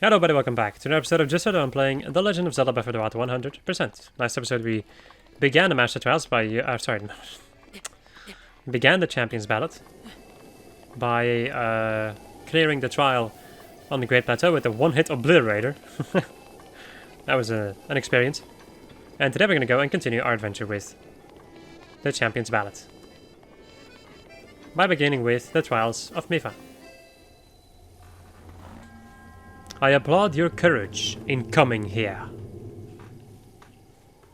Hello everybody, welcome back to another episode of Just I'm playing The Legend of Zelda Before about 100%. Last episode we began the Master Trials by... began the Champions Ballot by clearing the trial on the Great Plateau with a one-hit obliterator. That was an experience. And today we're going to go and continue our adventure with the Champions Ballot. By beginning with the Trials of Mipha. I applaud your courage in coming here.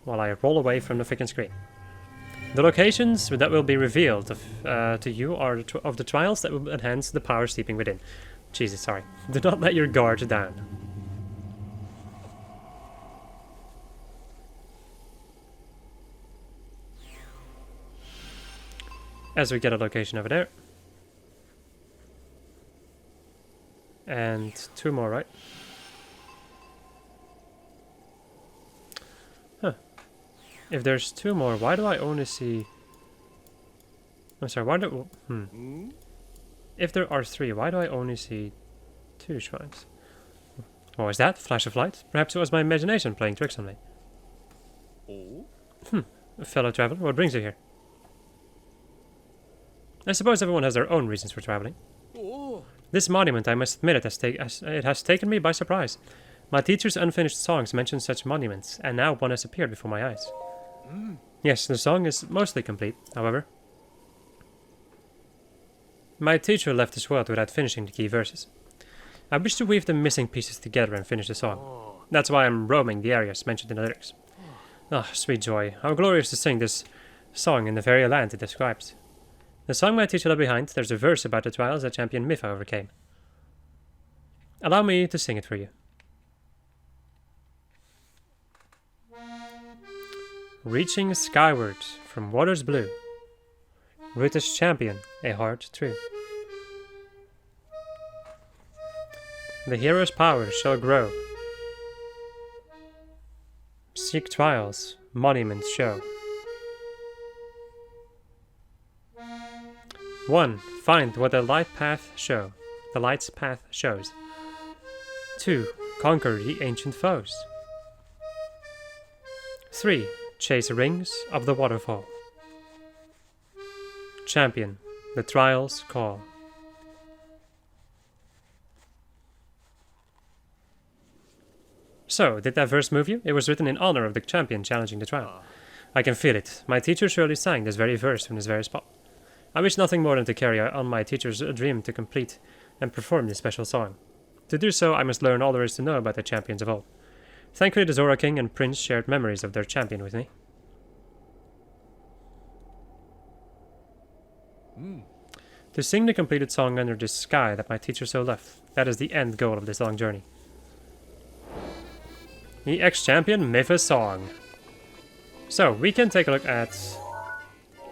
While I roll away from the freaking screen. The locations that will be revealed to you are of the trials that will enhance the power sleeping within. Jesus, sorry. Do not let your guard down. As we get a location over there. And two more, right? Huh. If there's two more, why do I only see... I'm sorry, why do... If there are three, why do I only see two shrines? What was that? Flash of light? Perhaps it was my imagination playing tricks on me. Fellow traveler, what brings you here? I suppose everyone has their own reasons for traveling. This monument, I must admit, it has taken me by surprise. My teacher's unfinished songs mention such monuments, and now one has appeared before my eyes. Yes, the song is mostly complete, however. My teacher left this world without finishing the key verses. I wish to weave the missing pieces together and finish the song. That's why I'm roaming the areas mentioned in the lyrics. Ah, sweet joy, how glorious to sing this song in the very land it describes. The song my teacher left behind, there's a verse about the trials that champion Mipha overcame. Allow me to sing it for you. Reaching skyward from waters blue, with his champion a heart true. The hero's power shall grow. Seek trials, monuments show. 1. Find what the light's path shows. 2. Conquer the ancient foes. 3. Chase rings of the waterfall. Champion, the trials call. So, did that verse move you? It was written in honor of the champion challenging the trial. I can feel it. My teacher surely sang this very verse from this very spot. I wish nothing more than to carry on my teacher's dream to complete and perform this special song. To do so, I must learn all there is to know about the champions of old. Thankfully, the Zora King and Prince shared memories of their champion with me. To sing the completed song under the sky that my teacher so left, that is the end goal of this long journey. The ex-champion Mipha's song. So, we can take a look at...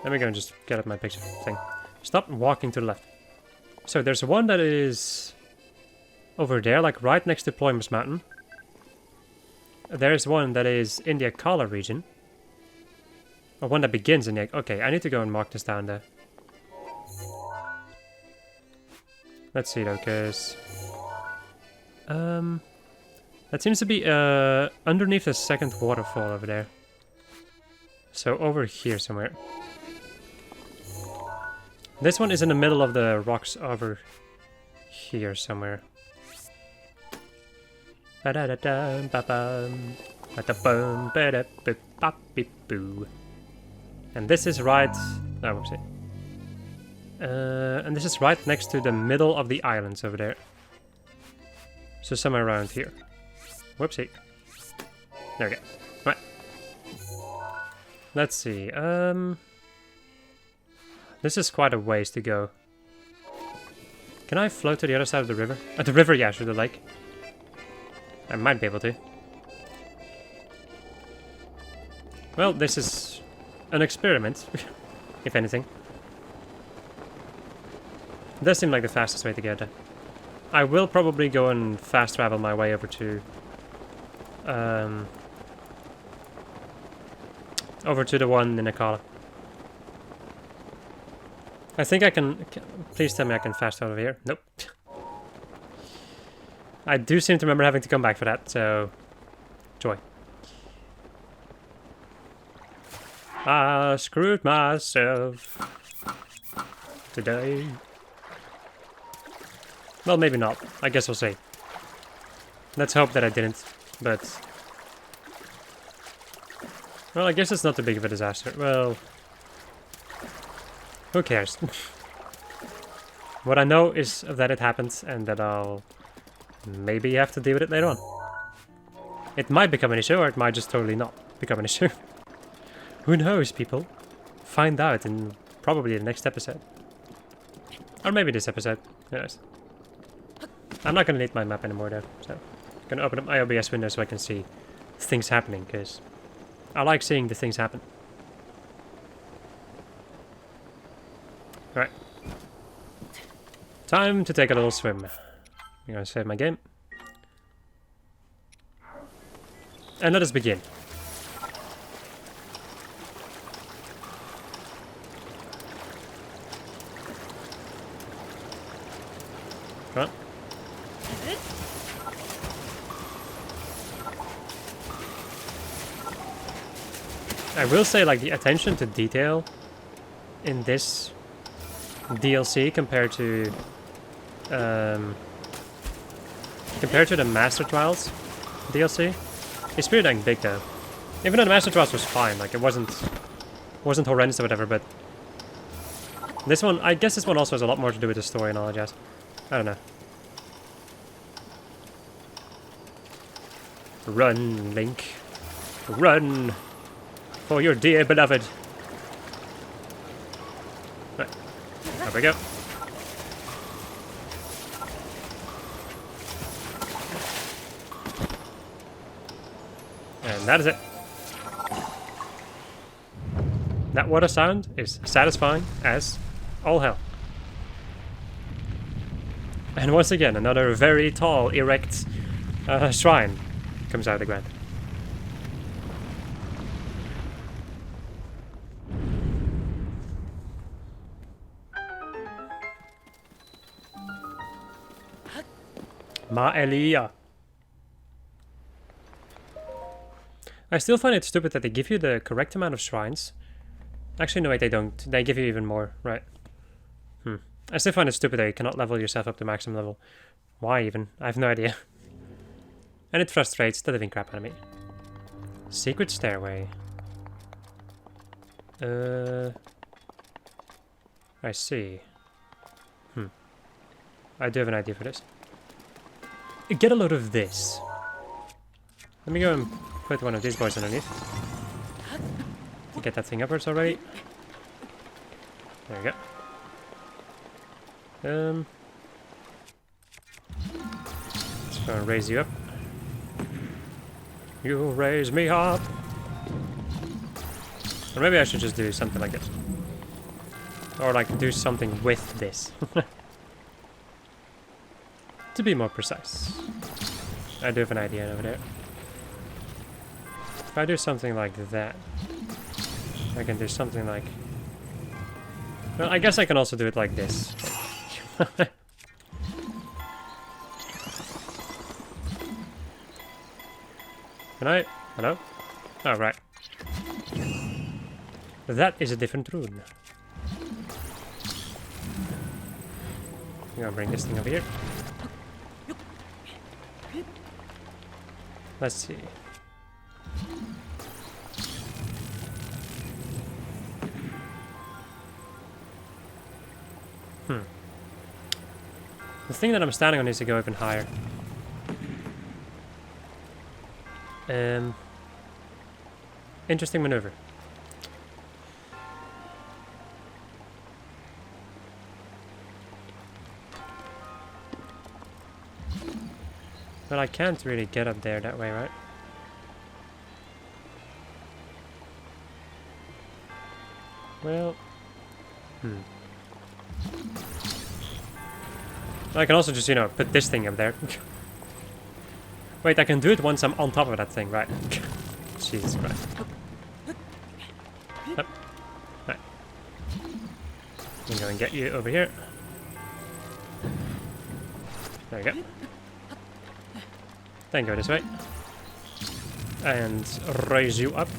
Let me go and just get up my picture thing. Stop walking to the left. So there's one that is over there, like right next to Ploymus Mountain. There's one that is in the Akala region. Or one that begins in the... Okay, I need to go and mark this down there. Let's see though, because... that seems to be underneath the second waterfall over there. So over here somewhere. This one is in the middle of the rocks over here somewhere. And this is right... Oh, whoopsie. And this is right next to the middle of the islands over there. So somewhere around here. Whoopsie. There we go. Right. Let's see. This is quite a ways to go. Can I float to the other side of the river? The river, yeah, through the lake. I might be able to. Well, this is an experiment, if anything. It does seem like the fastest way to get there. I will probably go and fast travel my way over to... over to the one in Akala. I think I can... Please tell me I can fast out of here. Nope. I do seem to remember having to come back for that, so... Joy. I screwed myself today. Well, maybe not. I guess we'll see. Let's hope that I didn't, but... Well, I guess it's not too big of a disaster. Well... Who cares? What I know is that it happened, and that I'll... maybe have to deal with it later on. It might become an issue, or it might just totally not become an issue. Who knows, people? Find out in probably the next episode. Or maybe this episode. Who knows? I'm not gonna need my map anymore though, so I'm gonna open up my OBS window so I can see things happening, because I like seeing the things happen. Alright. Time to take a little swim. I'm gonna save my game. And let us begin. Come on. I will say, like, the attention to detail in this DLC compared to the Master Trials DLC is pretty dang big though. Even though the Master Trials was fine, like it wasn't horrendous or whatever, but this one, I guess this one also has a lot more to do with the story and all that jazz. I don't know. Run, Link. Run! For your dear beloved. Right. There we go. And that is it. That water sound is satisfying as all hell. And once again, another very tall, erect shrine comes out of the ground. Ma Elia. I still find it stupid that they give you the correct amount of shrines. Actually, no, wait, they don't. They give you even more, right? I still find it stupid that you cannot level yourself up to maximum level. Why even? I have no idea. And it frustrates the living crap out of me. Secret stairway. I see. I do have an idea for this. Get a load of this. Let me go and put one of these boys underneath. To get that thing upwards already. There we go. Let's go and raise you up. You raise me up. Or maybe I should just do something like this. Or like do something with this. To be more precise. I do have an idea over there. If I do something like that, I can do something like... Well, I guess I can also do it like this. Can I? Hello? Oh, right. That is a different rune. I'm gonna bring this thing over here. Let's see. The thing that I'm standing on needs to go even higher. Interesting maneuver. But I can't really get up there that way, right? Well... I can also just, you know, put this thing up there. Wait, I can do it once I'm on top of that thing, right? Jesus Christ. Up. Right. I'm going to get you over here. There we go. Then go this way. And raise you up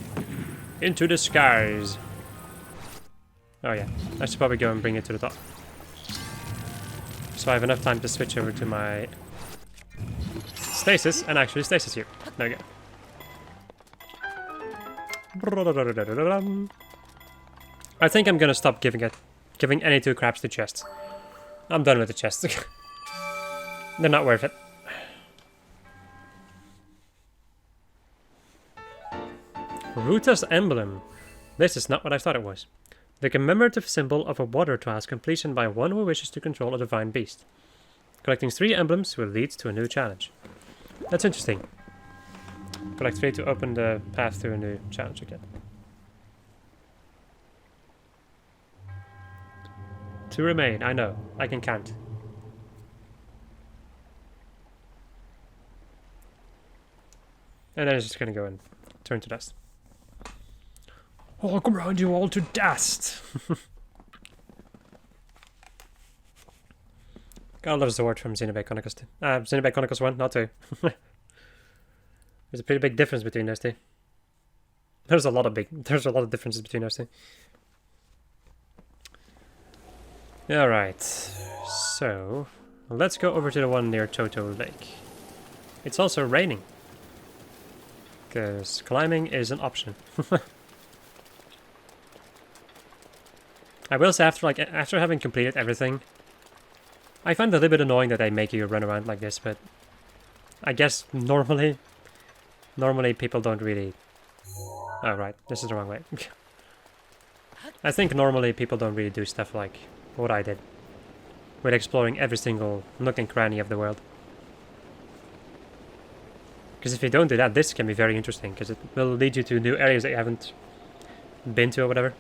into the skies. Oh yeah, I should probably go and bring it to the top. So I have enough time to switch over to my stasis and actually stasis here. There we go. I think I'm gonna stop giving any two craps to chests. I'm done with the chests. They're not worth it. Ruta's emblem. This is not what I thought it was. The commemorative symbol of a water trial's completion by one who wishes to control a divine beast. Collecting 3 emblems will lead to a new challenge. That's interesting. Collect 3 to open the path to a new challenge again. To remain, I know. I can count. And then it's just gonna go and turn to dust. I'll grind you all to dust! Gotta love Zord from Xenoblade Chronicles 2. Xenoblade Chronicles 1, not 2. There's a pretty big difference between those two. There's a lot of differences between those two. Alright, so let's go over to the one near Toto Lake. It's also raining, because climbing is an option. I will say after having completed everything, I find it a little bit annoying that they make you run around like this, but I guess normally people don't really... Oh right, this is the wrong way. I think normally people don't really do stuff like what I did, with exploring every single nook and cranny of the world. Because if you don't do that, this can be very interesting, because it will lead you to new areas that you haven't been to or whatever.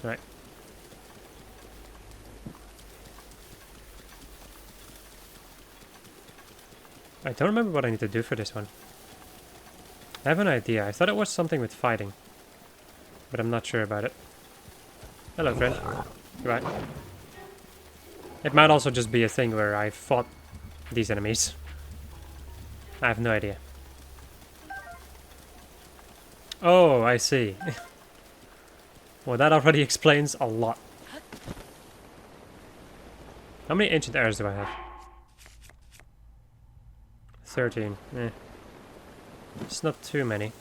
Right. I don't remember what I need to do for this one. I have an idea. I thought it was something with fighting, but I'm not sure about it. Hello, friend. You right? It might also just be a thing where I fought these enemies. I have no idea. Oh, I see. Well, that already explains a lot. How many ancient arrows do I have? 13. Eh. It's not too many.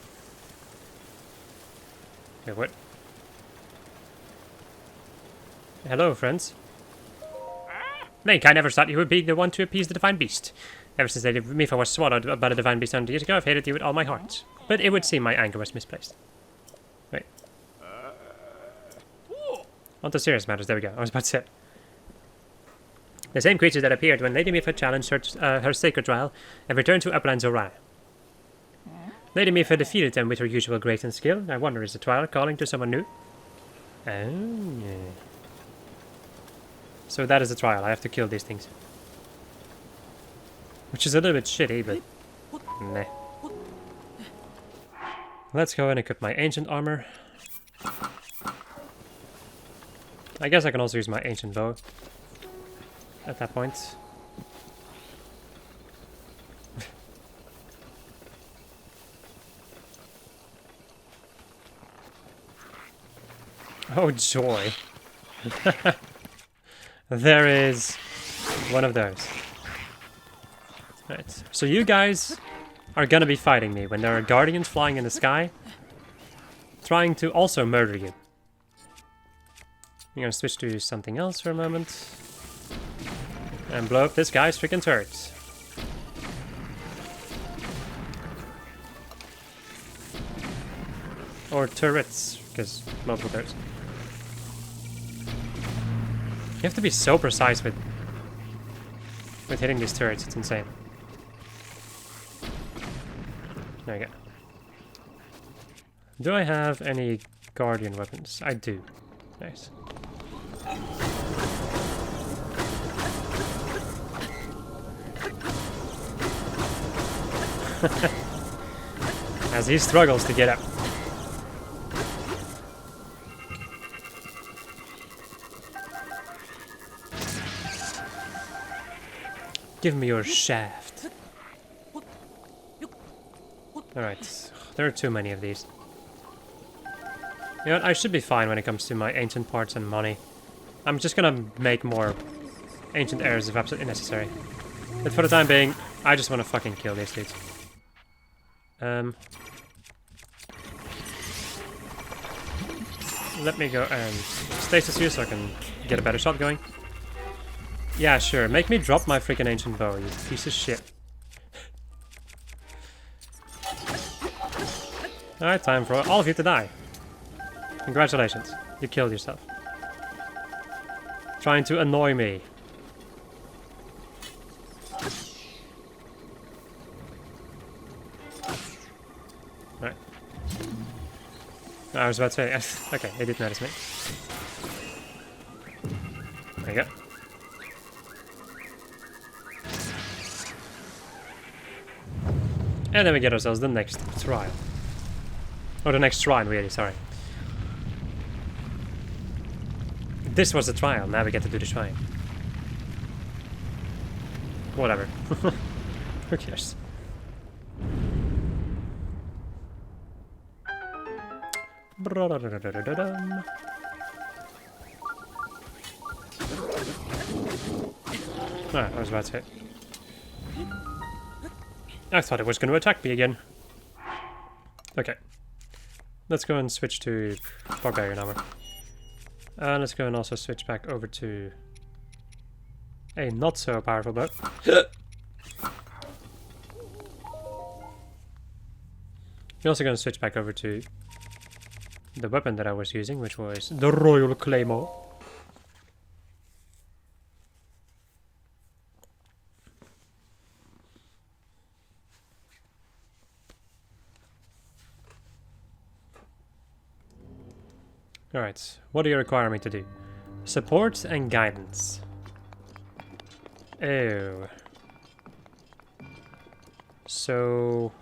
Wait, what? Hello, friends. Link, I never thought you would be the one to appease the divine beast. Ever since Lady Mipha was swallowed by the divine beast 100 years ago, I've hated you with all my heart. But it would seem my anger was misplaced. Wait. On to serious matters, there we go. I was about to say it. The same creatures that appeared when Lady Mipha challenged her sacred trial have returned to Upland Zorai. Lady Mipha defeated them with her usual grace and skill. I wonder, is the trial calling to someone new? Oh, yeah. So that is the trial. I have to kill these things. Which is a little bit shitty, but... Meh. Let's go and equip my ancient armor. I guess I can also use my ancient bow at that point. Oh joy. There is one of those. Right. So you guys are gonna be fighting me when there are guardians flying in the sky, trying to also murder you. I'm gonna switch to something else for a moment. And blow up this guy's freaking turret. Or turrets, because multiple turrets. You have to be so precise with hitting these turrets, it's insane. There you go. Do I have any guardian weapons? I do. Nice. As he struggles to get up. Give me your shaft. Alright, there are too many of these. You know what, I should be fine when it comes to my ancient parts and money. I'm just gonna make more ancient heirs if absolutely necessary. But for the time being, I just want to fucking kill these dudes. Let me go and stasis you so I can get a better shot going. Yeah, sure. Make me drop my freaking ancient bow, you piece of shit. Alright, time for all of you to die. Congratulations. You killed yourself. Trying to annoy me. Alright. I was about to say, okay, they did notice me. There you go. And then we get ourselves the next trial. Or the next shrine, really, sorry. This was the trial, now we get to do the shrine. Whatever. Who cares? Ah, I was about to say. I thought it was going to attack me again. Okay. Let's go and switch to Barbarian Armor. Let's go and also switch back over to a not so powerful bow. We're also going to switch back over to the weapon that I was using, which was the Royal Claymore. Alright, what do you require me to do? Support and guidance. Oh. So...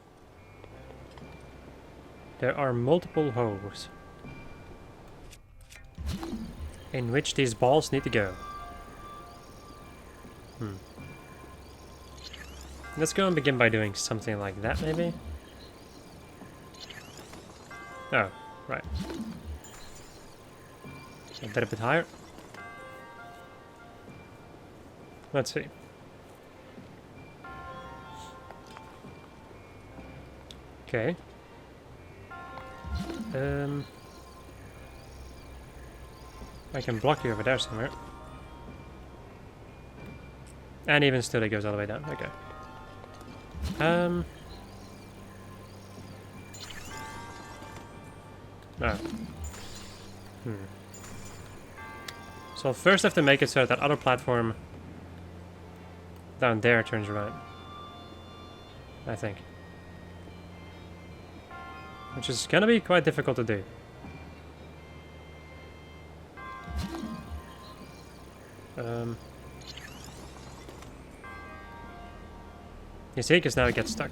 there are multiple holes in which these balls need to go. Let's go and begin by doing something like that, maybe? Oh, right. A bit higher. Let's see. Okay. I can block you over there somewhere. And even still it goes all the way down. Okay. Oh. So first I have to make it so that other platform down there turns around. I think. Which is gonna be quite difficult to do. You see, because now it gets stuck.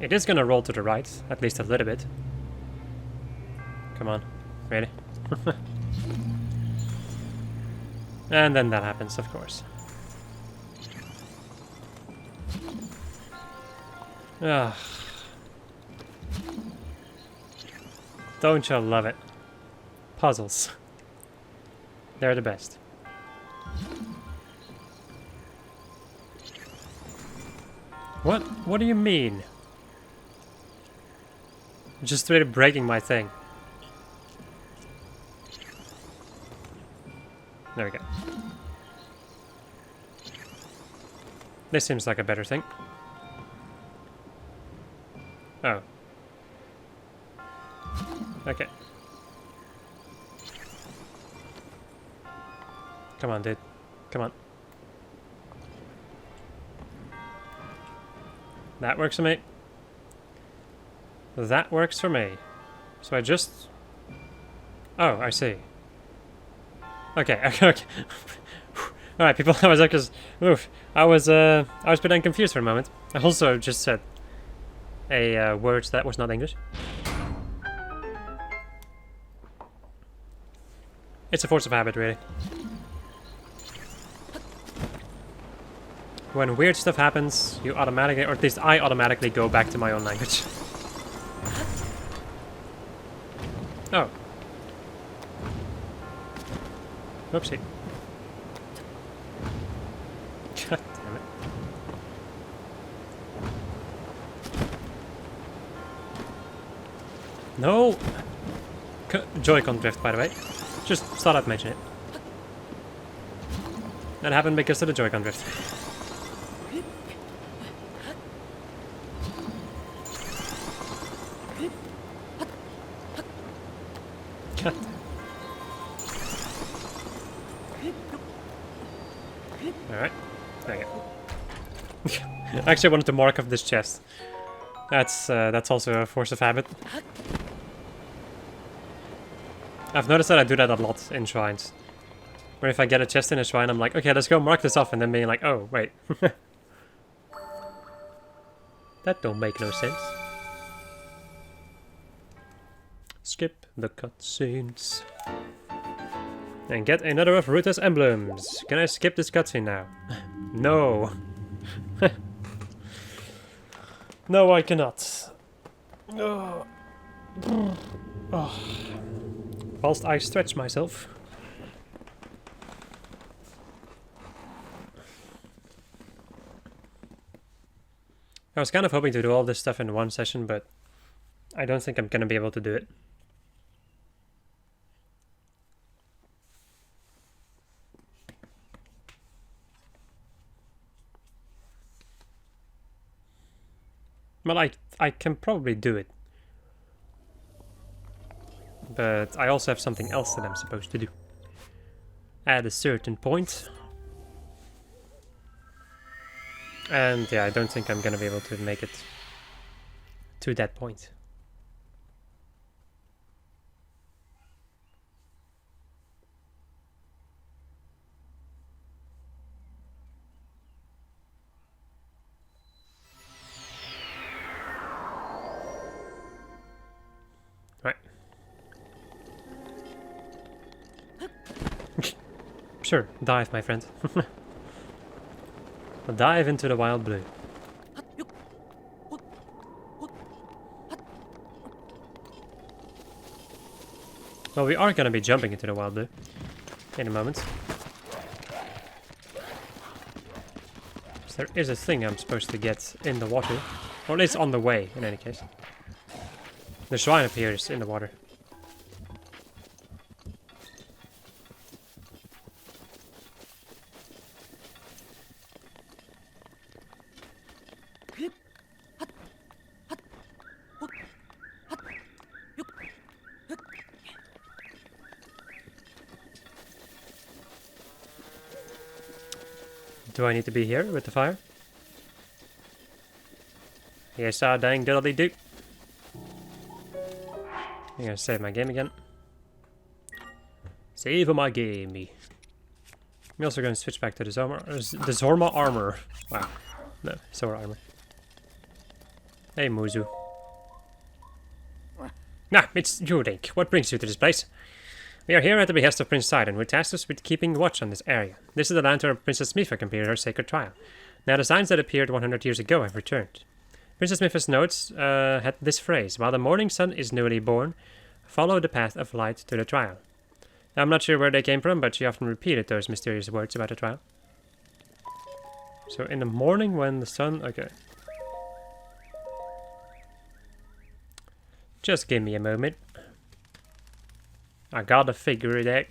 It is gonna roll to the right, at least a little bit. Come on, really? And then that happens, of course. Ugh. Don't you love it? Puzzles. They're the best. What? What do you mean? Just straight up breaking my thing. There we go. This seems like a better thing. Oh. Okay. Come on, dude. Come on. That works for me. That works for me. So I just Oh, I see. Okay, okay. Alright, people, I was like, I was pretty confused for a moment. I also just said a word that was not English. It's a force of habit, really. When weird stuff happens, you automatically, or at least I automatically go back to my own language. Oh. Oopsie. God damn it. No! Joy-Con drift, by the way. Just thought I'd mention it. That happened because of the Joy-Con drift. God. Alright. There you go. Actually, I wanted to mark up this chest. That's also a force of habit. I've noticed that I do that a lot in shrines. Where if I get a chest in a shrine, I'm like, okay, let's go mark this off, and then being like, oh, wait. That don't make no sense. Skip the cutscenes. And get another of Ruta's emblems. Can I skip this cutscene now? No. No, I cannot. Oh. Oh. Whilst I stretch myself. I was kind of hoping to do all this stuff in one session, but I don't think I'm gonna be able to do it. Well, I can probably do it. But I also have something else that I'm supposed to do. At a certain point. And yeah, I don't think I'm gonna be able to make it to that point. Right. Sure, dive, my friend. Dive into the wild blue. Well, we are going to be jumping into the wild blue in a moment. So there is a thing I'm supposed to get in the water. Or at least on the way, in any case. The shrine appears in the water. Do I need to be here with the fire? Yes, I dang diddly do. I'm gonna save my game again. Save my game. I'm also going to switch back to the Zorma armor. Wow. No, Zora armor. Hey, Muzu. Ah, it's you, Link. What brings you to this place? We are here at the behest of Prince Sidon, who tasked us with keeping watch on this area. This is the land where Princess Mipha completed her sacred trial. Now the signs that appeared 100 years ago have returned. Princess Mipha's notes had this phrase: while the morning sun is newly born, follow the path of light to the trial. Now, I'm not sure where they came from, but she often repeated those mysterious words about the trial. So in the morning when the sun... Okay. Just give me a moment. I gotta figure it out.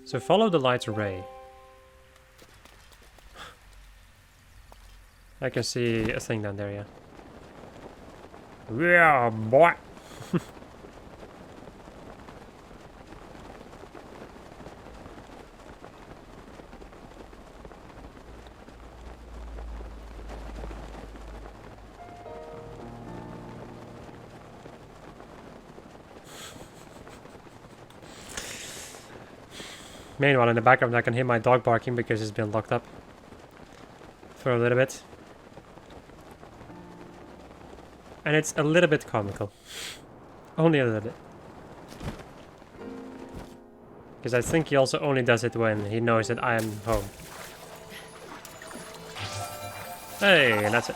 So follow the light's ray. I can see a thing down there, yeah. Yeah, boy! Meanwhile, in the background, I can hear my dog barking because it's been locked up for a little bit. And it's a little bit comical. Only a little bit. Because I think he also only does it when he knows that I am home. Hey, and that's it.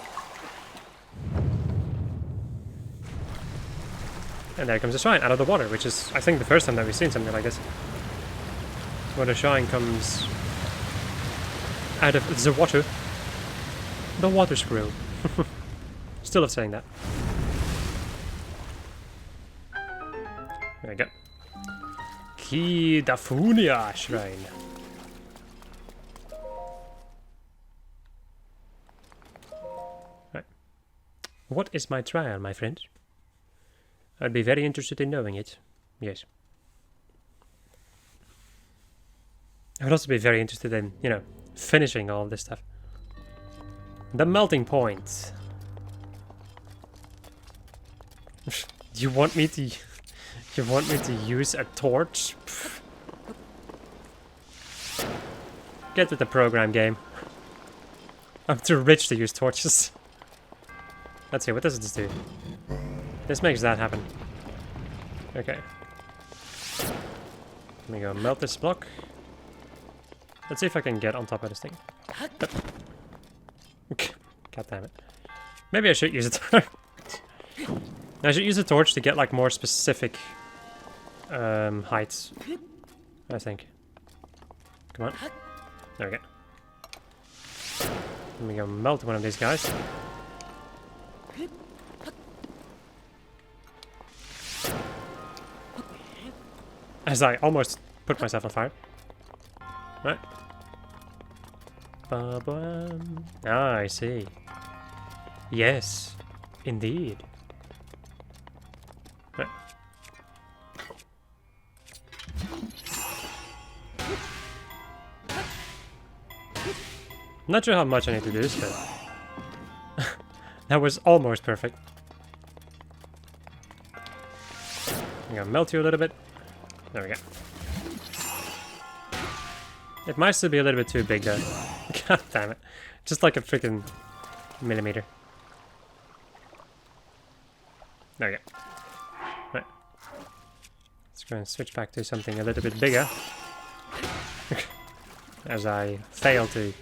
And there comes a shrine out of the water, which is, I think, the first time that we've seen something like this. Where the shrine comes out of the water. The water screw. Still love saying that. There we go. Kidafunia Shrine. Right. What is my trial, my friend? I'd be very interested in knowing it. Yes. I would also be very interested in, you know, finishing all of this stuff. The melting point. You want me to use a torch? Pfft. Get with the program, game. I'm too rich to use torches. Let's see, what does this do? This makes that happen. Okay. Let me go melt this block. Let's see if I can get on top of this thing. God damn it. Maybe I should use a torch. I should use a torch to get like more specific heights. I think. Come on. There we go. Let me go melt one of these guys. As I almost put myself on fire. Right. Ba-bam. Ah, I see. Yes, indeed. Right. Not sure how much I need to do this, but that was almost perfect. I'm gonna melt you a little bit. There we go. It might still be a little bit too big though. God damn it. Just like a freaking millimeter. There we go. Right. Let's go and switch back to something a little bit bigger. As I fail to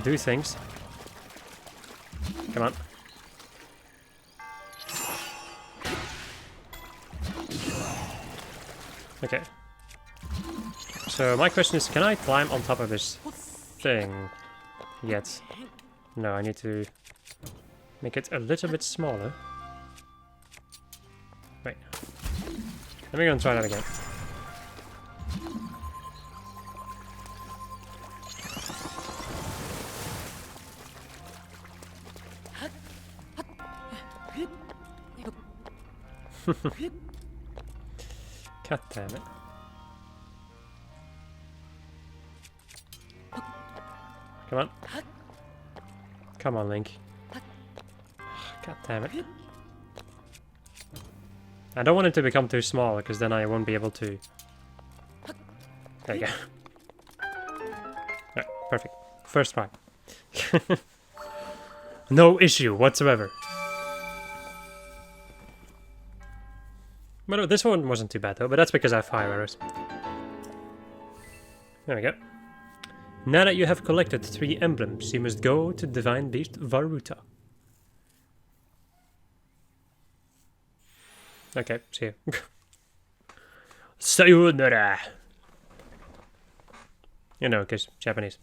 do things. Come on. Okay. So my question is, can I climb on top of this thing yet? No, I need to make it a little bit smaller. Wait. Let me go and try that again. God damn it. Come on. Come on, Link. God damn it. I don't want it to become too small, because then I won't be able to... There you go. Right, perfect. First try. No issue whatsoever. But this one wasn't too bad though, but that's because I have fire arrows. There we go. Now that you have collected 3 emblems, you must go to Divine Beast Varuta. Okay, see you. Sayonara! You know, because Japanese.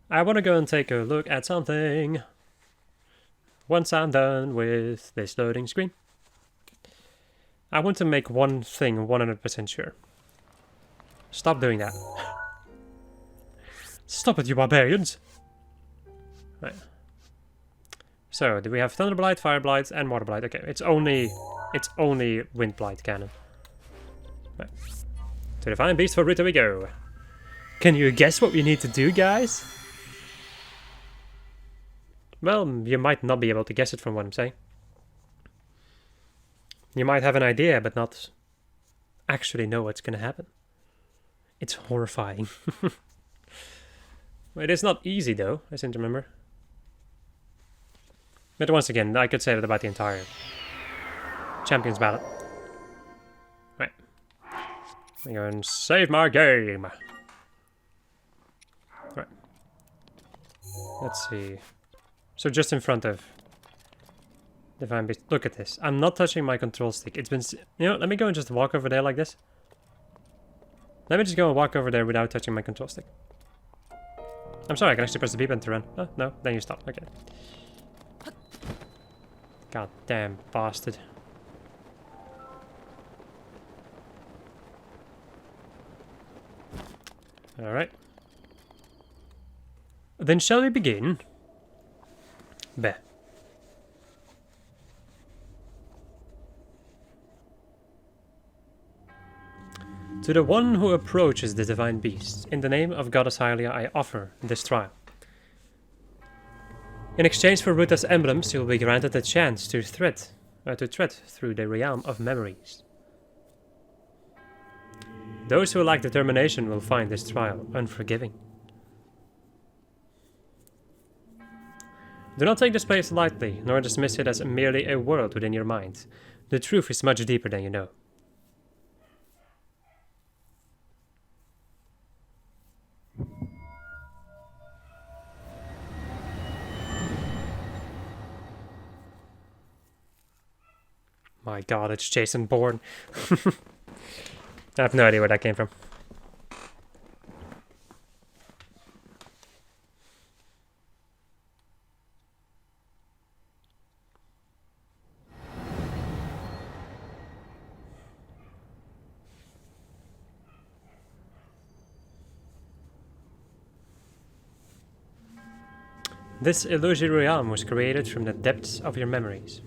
I want to go and take a look at something. Once I'm done with this loading screen. I want to make one thing 100% sure. Stop doing that. Stop it, you barbarians! Right. So, do we have Thunder Blight, Fire Blight, and Water Blight? Okay, it's only Wind Blight cannon. Right. To Divine Beast for Rita we go. Can you guess what we need to do, guys? Well, you might not be able to guess it from what I'm saying. You might have an idea, but not actually know what's gonna happen. It's horrifying. It is not easy though, I seem to remember. But once again, I could say that about the entire Champions Ballot. Right. I'm going to save my game. Right. Let's see. So just in front of Divine Beast. Look at this. I'm not touching my control stick. It's been... You know, let me go and just walk over there like this. Let me just go and walk over there without touching my control stick. I'm sorry, I can actually press the B button to run. Oh, no, then you stop. Okay. God damn bastard. Alright. Then shall we begin? Bah. To the one who approaches the divine beast, in the name of Goddess Hylia, I offer this trial. In exchange for Ruta's emblems, you will be granted a chance to tread through the realm of memories. Those who lack determination will find this trial unforgiving. Do not take this place lightly, nor dismiss it as merely a world within your mind. The truth is much deeper than you know. My god, it's Jason Bourne. I have no idea where that came from. This illusory realm was created from the depths of your memories.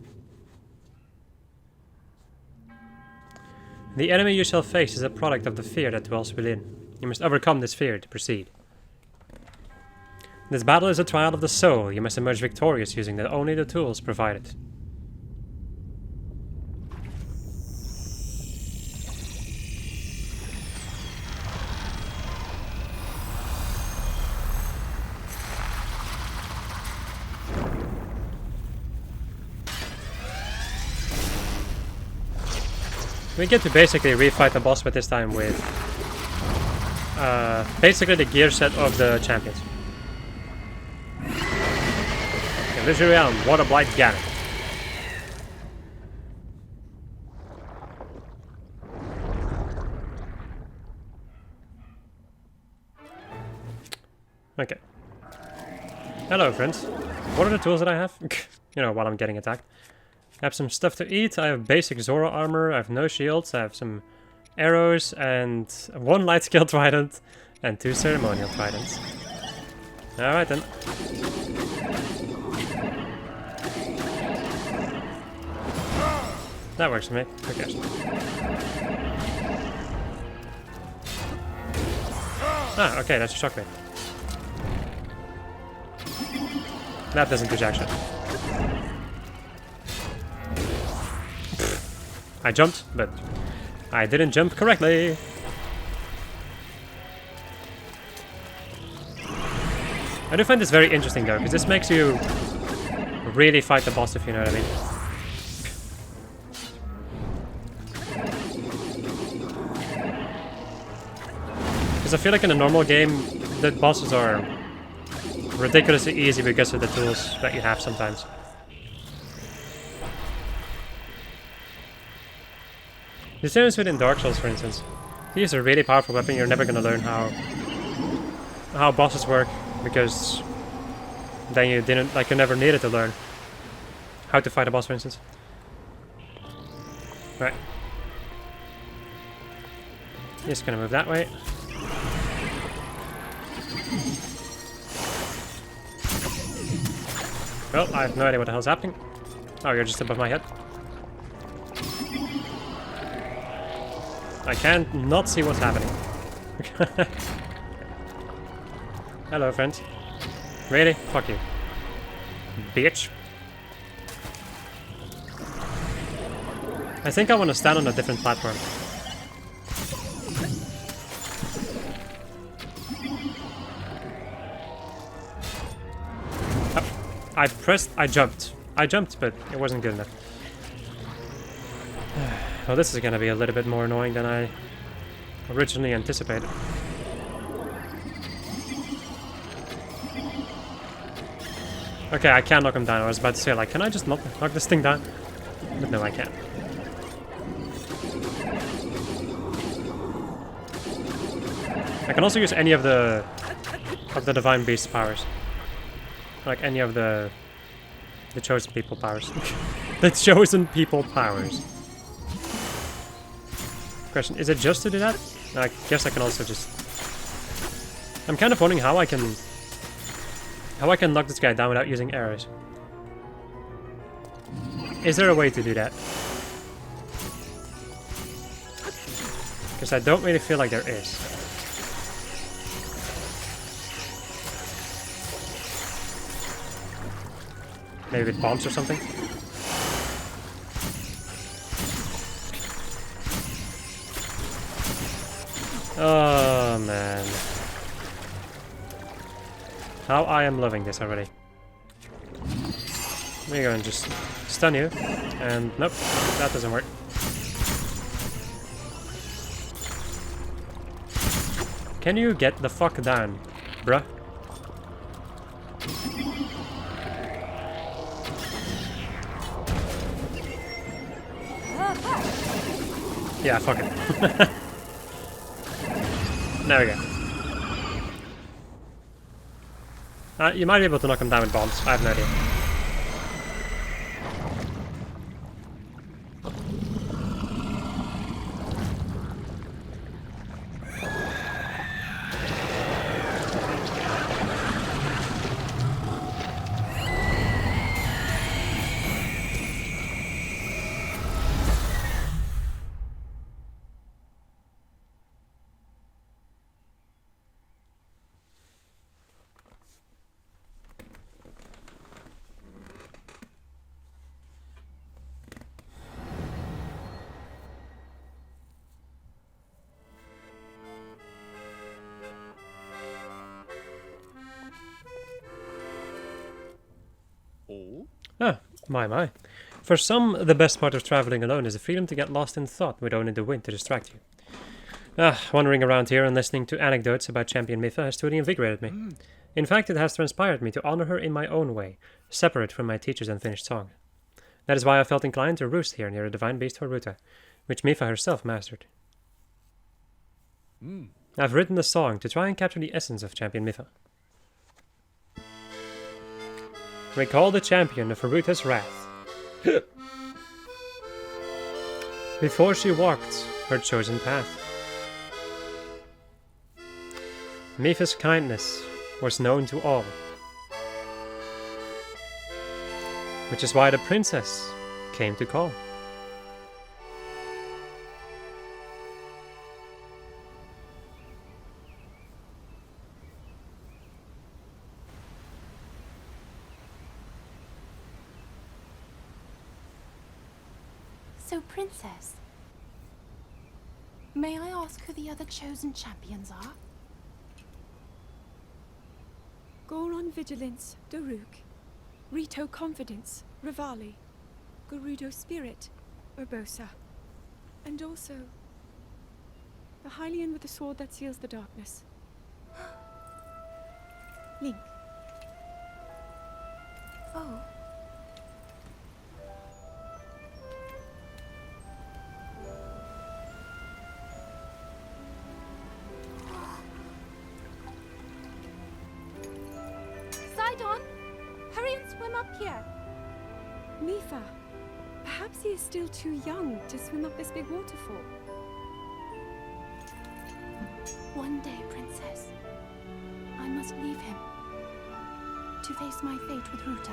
The enemy you shall face is a product of the fear that dwells within. You must overcome this fear to proceed. This battle is a trial of the soul. You must emerge victorious using only the tools provided. We get to basically refight the boss, but this time with basically the gear set of the champions. Illusory Realm, Water Blight Ganon. Okay. Hello, friends. What are the tools that I have? You know, while I'm getting attacked. I have some stuff to eat. I have basic Zora armor. I have no shields. I have some arrows and 1 light skill trident and 2 ceremonial tridents. Alright then. That works for me. Who cares? Ah, okay, that's a shockwave. That doesn't do jack shit. I jumped, but I didn't jump correctly. I do find this very interesting though, because this makes you really fight the boss, if you know what I mean. Because I feel like in a normal game, the bosses are ridiculously easy because of the tools that you have sometimes. The same is within Dark Souls, for instance. If you use a really powerful weapon, you're never gonna learn how bosses work, because then you you never needed to learn how to fight a boss, for instance. Right. Just gonna move that way. Well, I have no idea what the hell's happening. Oh, you're just above my head. I can't not see what's happening. Hello, friends. Really? Fuck you. Bitch. I think I want to stand on a different platform. I jumped. I jumped, but it wasn't good enough. Well, this is gonna be a little bit more annoying than I originally anticipated. Okay, I can't knock him down. I was about to say, like, can I just knock this thing down? But no, I can't. I can also use any of the Divine Beast powers. Like any of the Chosen People powers. The Chosen People powers. Question, is it just to do that? I guess I can also just... I'm kind of wondering how I can knock this guy down without using arrows. Is there a way to do that? Because I don't really feel like there is. Maybe with bombs or something? Oh man. How I am loving this already. We're going to just stun you. And nope, that doesn't work. Can you get the fuck down, bruh? Yeah, fuck it. There we go. You might be able to knock him down with bombs. I have no idea. Ah, my. For some, the best part of traveling alone is the freedom to get lost in thought with only the wind to distract you. Wandering around here and listening to anecdotes about Champion Mipha has truly invigorated me. In fact, it has inspired me to honor her in my own way, separate from my teacher's unfinished song. That is why I felt inclined to roost here near the divine beast Horuta, which Mipha herself mastered. I've written a song to try and capture the essence of Champion Mipha. Recall the champion of Haruta's wrath. Before she walked her chosen path. Mipha's kindness was known to all. Which is why the princess came to call. So, Princess, may I ask who the other chosen champions are? Goron Vigilance, Daruk. Rito Confidence, Rivali. Gerudo Spirit, Urbosa. And also, the Hylian with the sword that seals the darkness. Link. Oh. Sidon, hurry and swim up here. Mipha. Perhaps he is still too young to swim up this big waterfall. One day, Princess, I must leave him to face my fate with Ruta.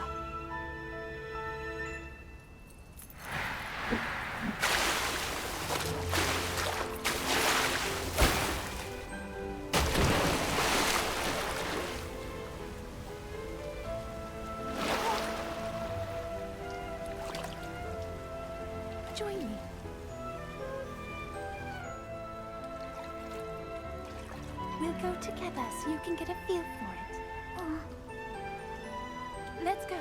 Join me. We'll go together so you can get a feel for it. Let's go.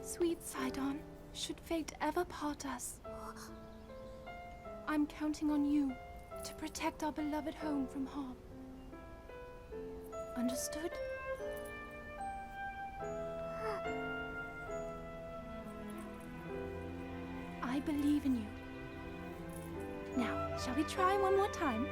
Sweet Sidon, should fate ever part us, I'm counting on you to protect our beloved home from harm. Understood? I believe in you. Now, shall we try one more time?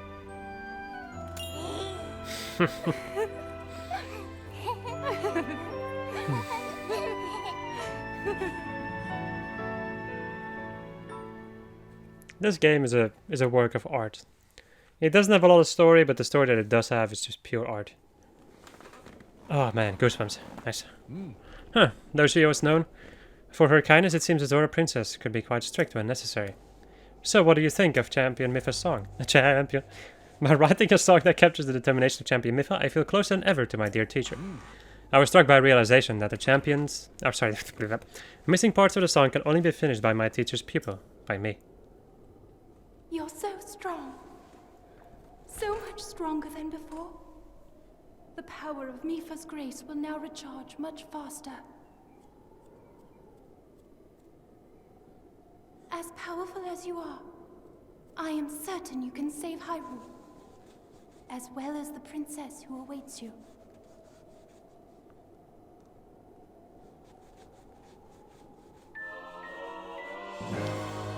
This game is a work of art. It doesn't have a lot of story, but the story that it does have is just pure art. Oh man, goosebumps. Nice. Huh, though she was known for her kindness, it seems Azora Princess could be quite strict when necessary. So what do you think of Champion Mipha's song? A champion. By writing a song that captures the determination of Champion Mipha, I feel closer than ever to my dear teacher. I was struck by a realization that missing parts of the song can only be finished by my teacher's pupil, by me. You're so strong. So much stronger than before. The power of Mipha's grace will now recharge much faster. As powerful as you are, I am certain you can save Hyrule, as well as the princess who awaits you.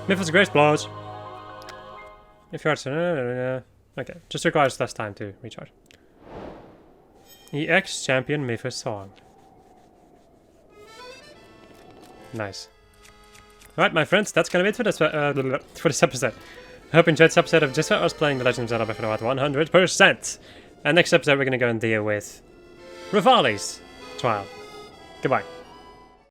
Mipha's grace blows. If you are okay, just requires less time to recharge. EX Champion Mipha's song. Nice. Alright, my friends, that's gonna be it for this episode. I hope you enjoyed this episode of just us playing The Legend of Zelda for about 100%. And next episode, we're gonna go and deal with Rivali's trial. Goodbye.